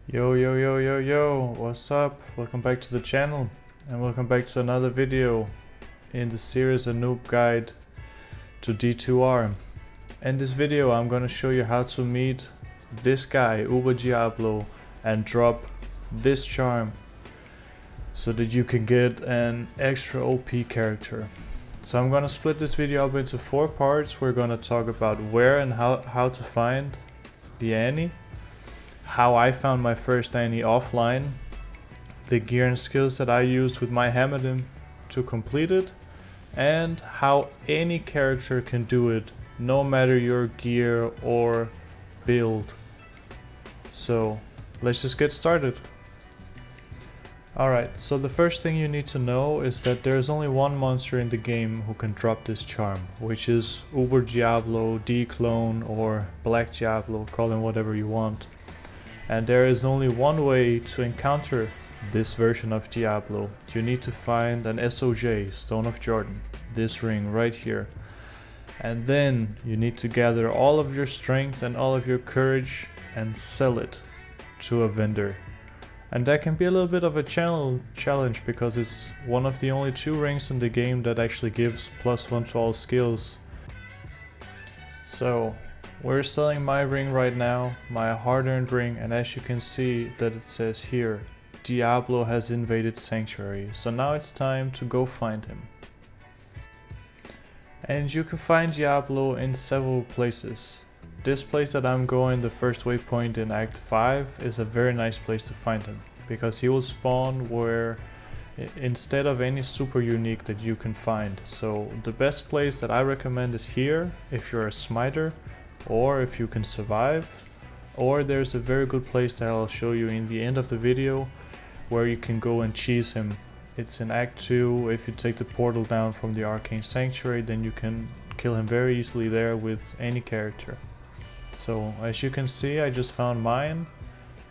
Yo yo yo yo yo, what's up? Welcome back to the channel and welcome back to another video in the series A Noob Guide to D2R. In this video I'm gonna show you how to meet this guy, Uber Diablo, and drop this charm so that you can get an extra OP character. So I'm gonna split this video up into 4 parts. We're gonna talk about where and how to find the Anni, how I found my first Anni offline, the gear and skills that I used with my Hammerdim to complete it, and how any character can do it, no matter your gear or build. So let's just get started. Alright, so the first thing you need to know is that there is only one monster in the game who can drop this charm, which is Uber Diablo, D-Clone, or Black Diablo, call him whatever you want. And there is only one way to encounter this version of Diablo. You need to find an SOJ, Stone of Jordan, this ring right here. And then you need to gather all of your strength and all of your courage and sell it to a vendor. And that can be a little bit of a challenge because it's one of the only 2 rings in the game that actually gives +1 to all skills. So we're selling my ring right now, my hard-earned ring, and as you can see that it says here, Diablo has invaded Sanctuary. So now it's time to go find him. And you can find Diablo in several places. This place that I'm going, the first waypoint in Act 5, is a very nice place to find him, because he will spawn where instead of any super unique that you can find. So the best place that I recommend is here if you're a smiter, or if you can survive, or there's a very good place that I'll show you in the end of the video where you can go and cheese him. It's in Act 2. If you take the portal down from the Arcane Sanctuary, then you can kill him very easily there with any character. So as you can see, I just found mine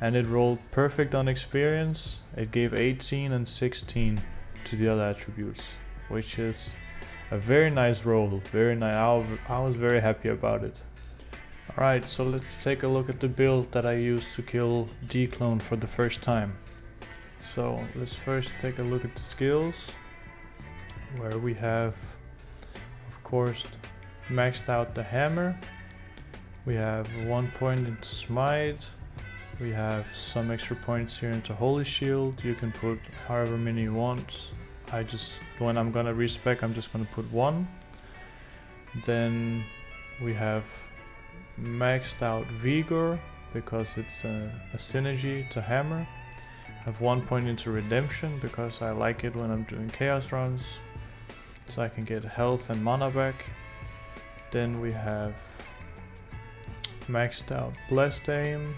and it rolled perfect on experience. It gave 18 and 16 to the other attributes, which is a very nice roll, very nice. I was very happy about it. Alright, so let's take a look at the build that I used to kill D-Clone for the first time. So let's first take a look at the skills, where we have, of course, maxed out the hammer. We have 1 point into smite. We have some extra points here into holy shield. You can put however many you want. When I'm gonna respec, I'm just gonna put 1. Then we have maxed out vigor because it's a synergy to hammer. I have 1 point into redemption because I like it when I'm doing chaos runs, so I can get health and mana back. Then we have maxed out blessed aim,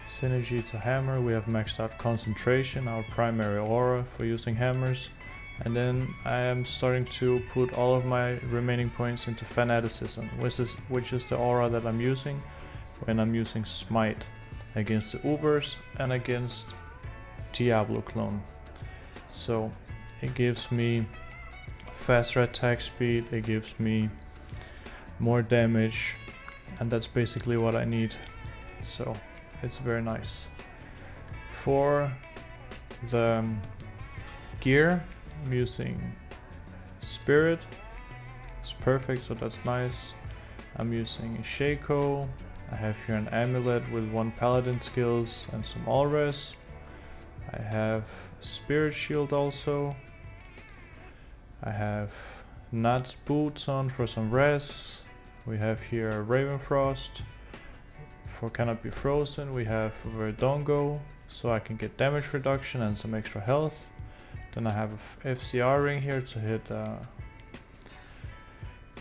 synergy to hammer. We have maxed out concentration, our primary aura for using hammers. And then I am starting to put all of my remaining points into fanaticism, which is the aura that I'm using when I'm using smite against the Ubers and against Diablo clone. So it gives me faster attack speed, it gives me more damage, and that's basically what I need. So it's very nice. For the gear, I'm using Spirit. It's perfect, so that's nice. I'm using Shaco. I have here an amulet with 1 paladin skills and some all res. I have a spirit shield also. I have Nat's boots on for some res. We have here Ravenfrost. For cannot be frozen, we have Verdongo, so I can get damage reduction and some extra health. Then I have a FCR ring here to hit a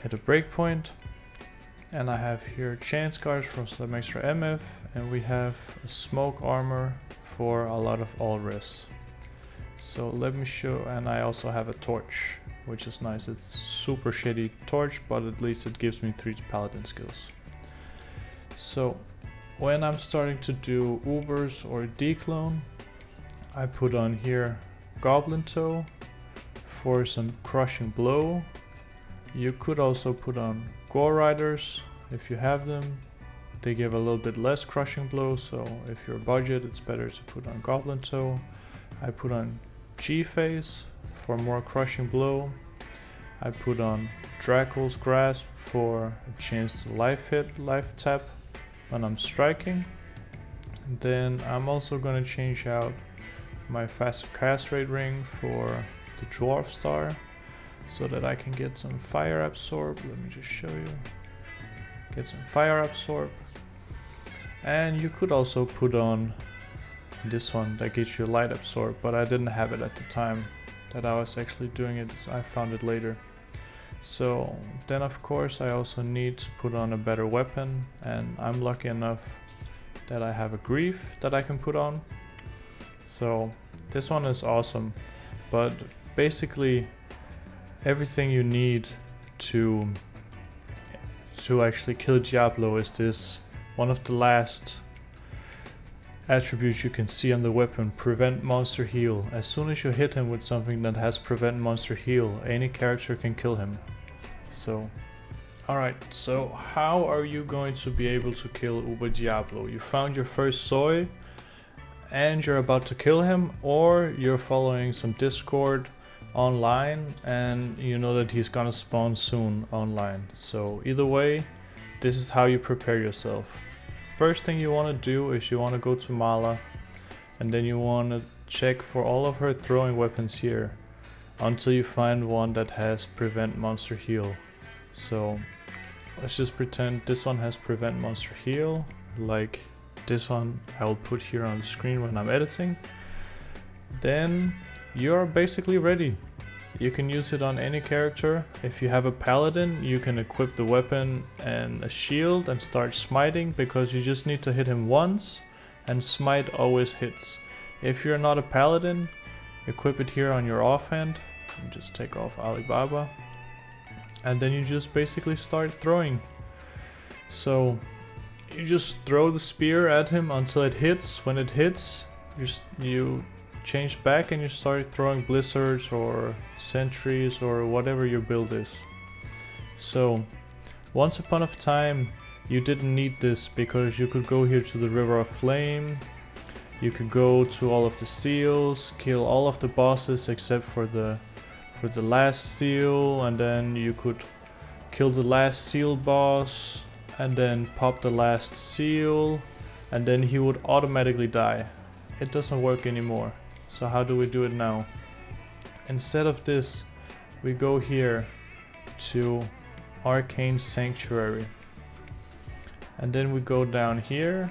breakpoint. And I have here chance cards for some extra MF, and we have a smoke armor for a lot of all res. So let me show, and I also have a torch, which is nice. It's super shitty torch, but at least it gives me 3 paladin skills. So when I'm starting to do Ubers or D-Clone, I put on here Goblin Toe for some crushing blow. You could also put on Gore Riders if you have them. They give a little bit less crushing blow, so if you're budget, it's better to put on Goblin Toe. I put on G-Phase for more crushing blow. I put on Dracul's Grasp for a chance to life hit, life tap when I'm striking. And then I'm also gonna change out my faster cast rate ring for the Dwarf Star so that I can get some Fire Absorb. Let me just show you. Get some Fire Absorb. And you could also put on this one that gets you Light Absorb, but I didn't have it at the time that I was actually doing it, so I found it later. So then of course I also need to put on a better weapon, and I'm lucky enough that I have a Grief that I can put on. So this one is awesome, but basically everything you need to actually kill Diablo is this one of the last attributes you can see on the weapon, Prevent Monster Heal. As soon as you hit him with something that has Prevent Monster Heal, any character can kill him. So, alright, so how are you going to be able to kill Uber Diablo? You found your first Soy and you're about to kill him, or you're following some Discord online and you know that he's gonna spawn soon online. So either way, this is how you prepare yourself. First thing you want to do is you want to go to Mala, and then you want to check for all of her throwing weapons here until you find one that has Prevent Monster Heal. So let's just pretend this one has Prevent Monster Heal, like this one I will put here on the screen when I'm editing. Then you're basically ready. You can use it on any character. If you have a paladin, you can equip the weapon and a shield and start smiting, because you just need to hit him once and smite always hits. If you're not a paladin, equip it here on your offhand and just take off Alibaba, and then you just basically start throwing. So you just throw the spear at him until it hits. When it hits, you change back and you start throwing blizzards or sentries or whatever your build is. So once upon a time you didn't need this, because you could go here to the River of Flame, you could go to all of the seals, kill all of the bosses except for the last seal, and then you could kill the last seal boss and then pop the last seal, and then he would automatically die. It doesn't work anymore. So how do we do it now? Instead of this, we go here to Arcane Sanctuary, and then we go down here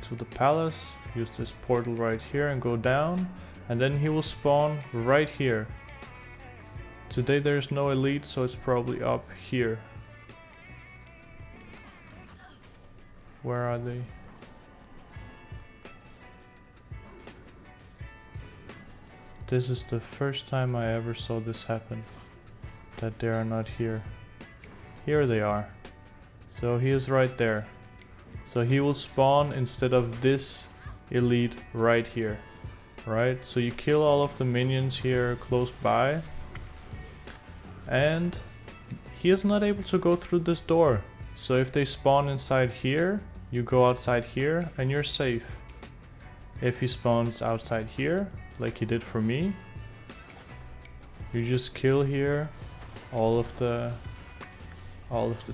to the palace, use this portal right here and go down, and then he will spawn right here. Today there's no elite, so it's probably up here. Where are they? This is the first time I ever saw this happen, that they are not here. Here they are. So he is right there. So he will spawn instead of this elite right here. Right? So you kill all of the minions here close by, and he is not able to go through this door. So if they spawn inside here, you go outside here and you're safe. If he spawns outside here, like he did for me, you just kill here all of the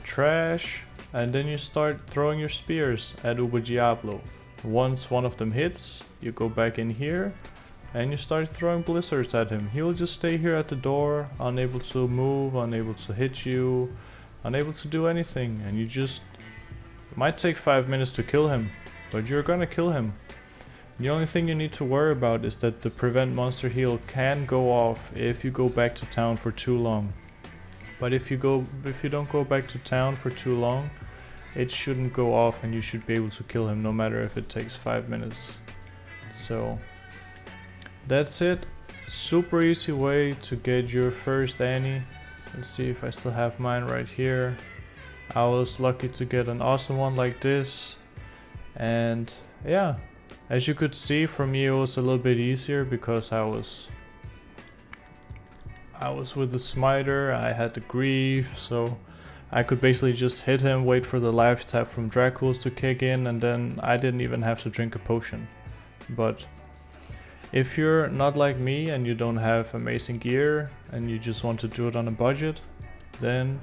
trash, and then you start throwing your spears at Uber Diablo. Once one of them hits, you go back in here and you start throwing blizzards at him. He will just stay here at the door, unable to move, unable to hit you, unable to do anything, and you just... It might take 5 minutes to kill him, but you're gonna kill him. The only thing you need to worry about is that the Prevent Monster Heal can go off if you go back to town for too long. But if you don't go back to town for too long, it shouldn't go off and you should be able to kill him no matter if it takes 5 minutes. So that's it. Super easy way to get your first Annie. Let's see if I still have mine right here. I was lucky to get an awesome one like this. And yeah. As you could see, for me it was a little bit easier because I was with the smiter, I had the grief, so I could basically just hit him, wait for the life tap from Dracul's to kick in, and then I didn't even have to drink a potion. But if you're not like me and you don't have amazing gear and you just want to do it on a budget, then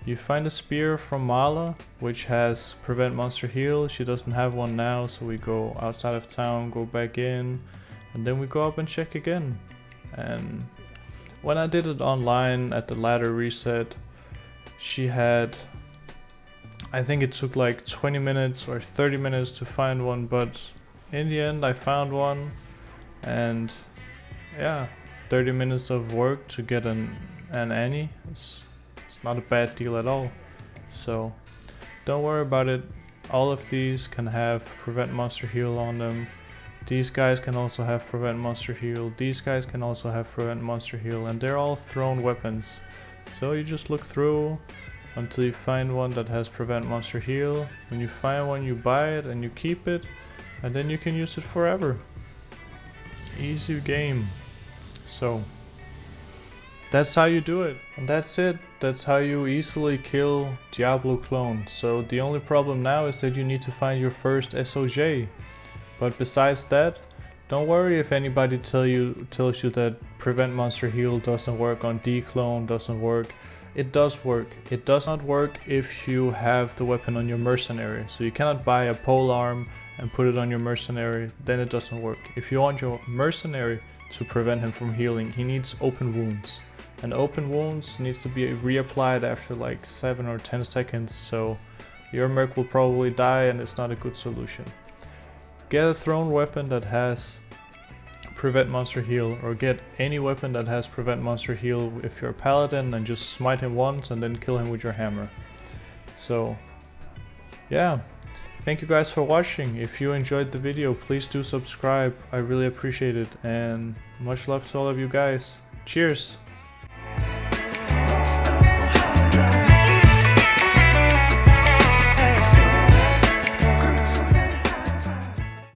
you find a spear from Mala, which has prevent monster heal. She doesn't have one now, so we go outside of town, go back in, and then we go up and check again. And when I did it online at the ladder reset, she had, I think it took like 20 minutes or 30 minutes to find one, but in the end I found one. And yeah, 30 minutes of work to get an Anni. It's not a bad deal at all. So don't worry about it. All of these can have prevent monster heal on them. These guys can also have prevent monster heal. These guys can also have prevent monster heal, and they're all thrown weapons. So you just look through until you find one that has prevent monster heal. When you find one, you buy it and you keep it, and then you can use it forever. Easy game. So that's how you do it, and that's it. That's how you easily kill Diablo clone. So the only problem now is that you need to find your first SOJ. But besides that, don't worry if anybody tells you that prevent monster heal doesn't work on D clone, doesn't work. It does work. It does not work if you have the weapon on your mercenary. So you cannot buy a pole arm and put it on your mercenary, then it doesn't work. If you want your mercenary to prevent him from healing, he needs open wounds. And open wounds needs to be reapplied after like 7 or 10 seconds, so your merc will probably die and it's not a good solution. Get a thrown weapon that has prevent monster heal, or get any weapon that has prevent monster heal if you're a paladin, and just smite him once and then kill him with your hammer. So yeah, thank you guys for watching. If you enjoyed the video, please do subscribe. I really appreciate it, and much love to all of you guys. Cheers!